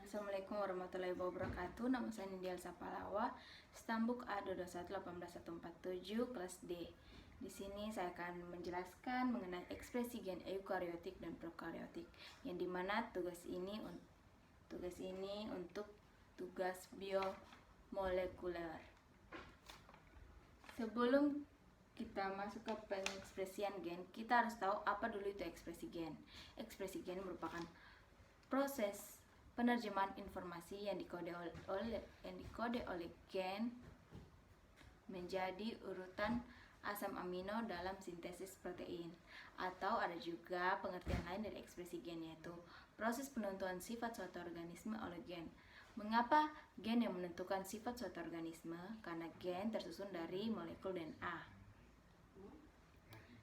Assalamualaikum warahmatullahi wabarakatuh. Nama saya Nindial Sapalawa, Stambuk A2218147 kelas D. Di sini saya akan menjelaskan mengenai ekspresi gen eukariotik dan prokariotik, yang dimana tugas ini untuk tugas biomolekuler. Sebelum kita masuk ke pengekspresian gen, kita harus tahu apa dulu itu ekspresi gen. Ekspresi gen merupakan proses penerjemahan informasi yang dikode oleh gen menjadi urutan asam amino dalam sintesis protein. Atau ada juga pengertian lain dari ekspresi gen, yaitu proses penentuan sifat suatu organisme oleh gen. Mengapa gen yang menentukan sifat suatu organisme? Karena gen tersusun dari molekul DNA.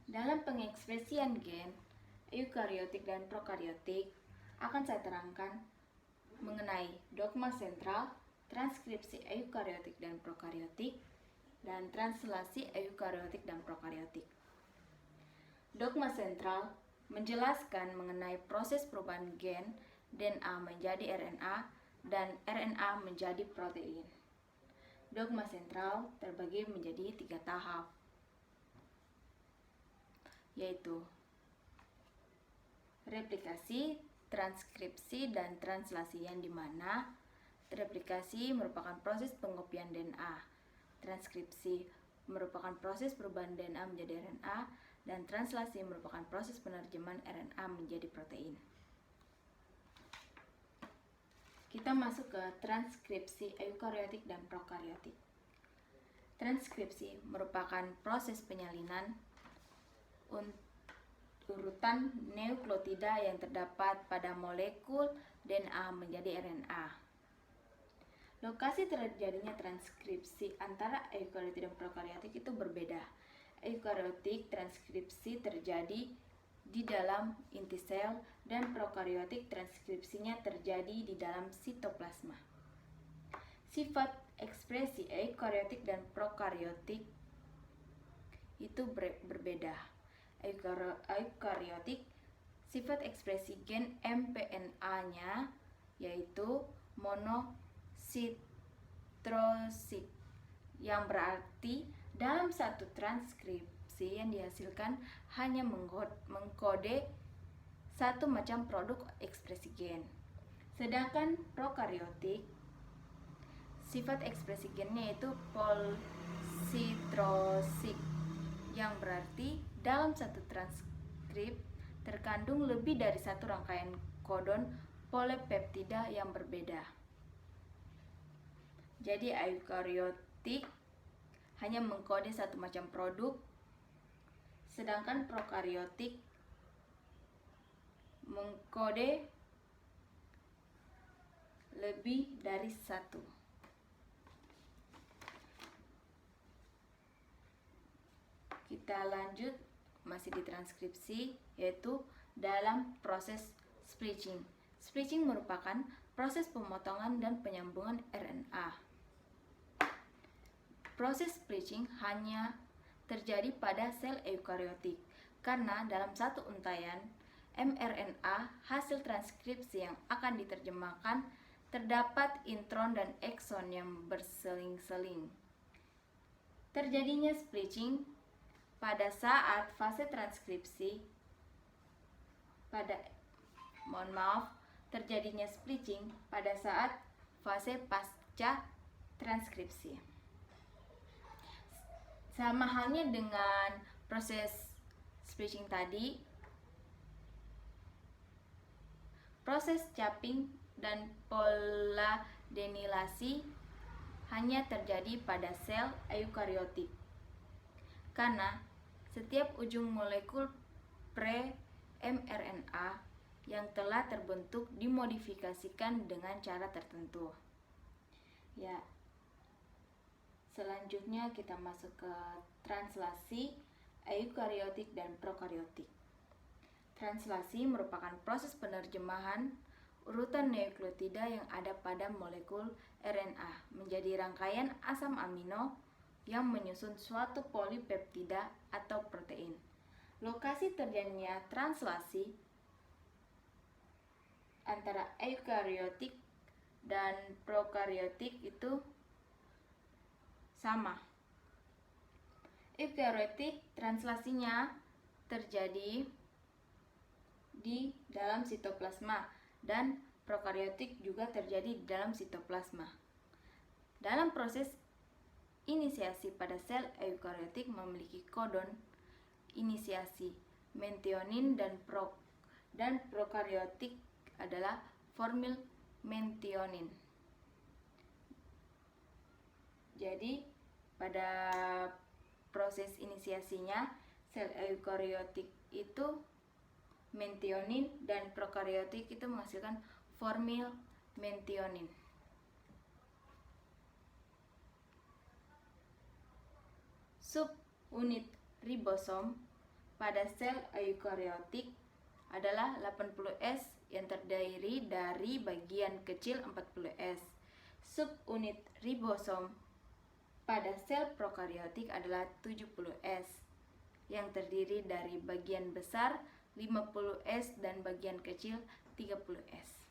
Dalam pengekspresian gen eukariotik dan prokariotik akan saya terangkan mengenai dogma sentral, transkripsi eukariotik dan prokariotik, dan translasi eukariotik dan prokariotik. Dogma sentral menjelaskan mengenai proses perubahan gen DNA menjadi RNA dan RNA menjadi protein. Dogma sentral terbagi menjadi 3 tahap, yaitu replikasi, transkripsi, dan translasi, yang dimana replikasi merupakan proses pengopian DNA, transkripsi merupakan proses perubahan DNA menjadi RNA, dan translasi merupakan proses penerjemahan RNA menjadi protein. Kita masuk ke transkripsi eukariotik dan prokariotik. Transkripsi merupakan proses penyalinan urutan nukleotida yang terdapat pada molekul DNA menjadi RNA. Lokasi terjadinya transkripsi antara eukariotik dan prokariotik itu berbeda. Eukariotik transkripsi terjadi di dalam inti sel, dan prokariotik transkripsinya terjadi di dalam sitoplasma. Sifat ekspresi eukariotik dan prokariotik itu berbeda. Eukariotik, sifat ekspresi gen mPNA-nya yaitu monositrosik, yang berarti dalam satu transkripsi yang dihasilkan hanya mengkode satu macam produk ekspresi gen. Sedangkan prokariotik, sifat ekspresi gennya yaitu polsitrosik, yang berarti dalam satu transkrip terkandung lebih dari satu rangkaian kodon polypeptida yang berbeda. Jadi eukariotik hanya mengkode satu macam produk, sedangkan prokariotik mengkode lebih dari satu. Kita lanjut, masih di transkripsi, yaitu dalam proses splicing. Splicing merupakan proses pemotongan dan penyambungan RNA. Proses splicing hanya terjadi pada sel eukariotik, karena dalam satu untaian mRNA hasil transkripsi yang akan diterjemahkan terdapat intron dan ekson yang berseling-seling. Terjadinya splicing pada saat fase transkripsi terjadinya splicing pada saat fase pasca transkripsi. Sama halnya dengan proses splicing tadi, proses capping dan poladenilasi hanya terjadi pada sel eukariotik, karena setiap ujung molekul pre-mRNA yang telah terbentuk dimodifikasikan dengan cara tertentu. Ya, selanjutnya kita masuk ke translasi eukariotik dan prokariotik. Translasi merupakan proses penerjemahan urutan nukleotida yang ada pada molekul RNA menjadi rangkaian asam amino yang menyusun suatu polipeptida atau protein. Lokasi terjadinya translasi antara eukariotik dan prokariotik itu sama. Eukariotik translasinya terjadi di dalam sitoplasma dan prokariotik juga terjadi di dalam sitoplasma. Dalam proses inisiasi pada sel eukariotik memiliki kodon inisiasi metionin dan prokariotik adalah formil metionin. Jadi pada proses inisiasinya sel eukariotik itu metionin dan prokariotik itu menghasilkan formil metionin. Subunit ribosom pada sel eukariotik adalah 80S yang terdiri dari bagian kecil 40S. Subunit ribosom pada sel prokariotik adalah 70S yang terdiri dari bagian besar 50S dan bagian kecil 30S.